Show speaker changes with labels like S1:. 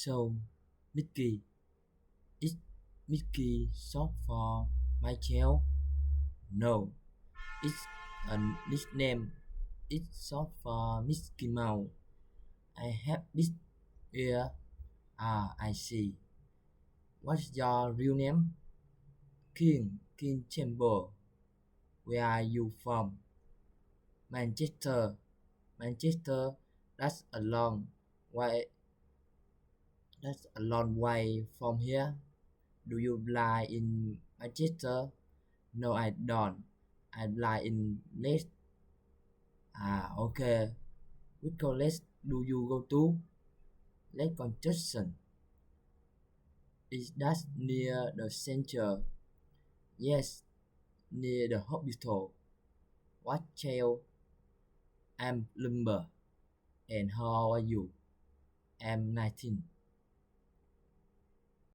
S1: So, Mickey, is Mickey short for Michael? No, it's a nickname. It's short for Mickey Mouse. I have this ear. I see. What's your real name? King Chamber. Where are you from? Manchester. That's a long way from here. Do you live in Manchester? No, I don't. I live in Leeds. Okay. Which college do you go to? Leeds Junction. Is that near the center? Yes, near the hospital. What child? I'm Lumber. And how are you? I'm 19.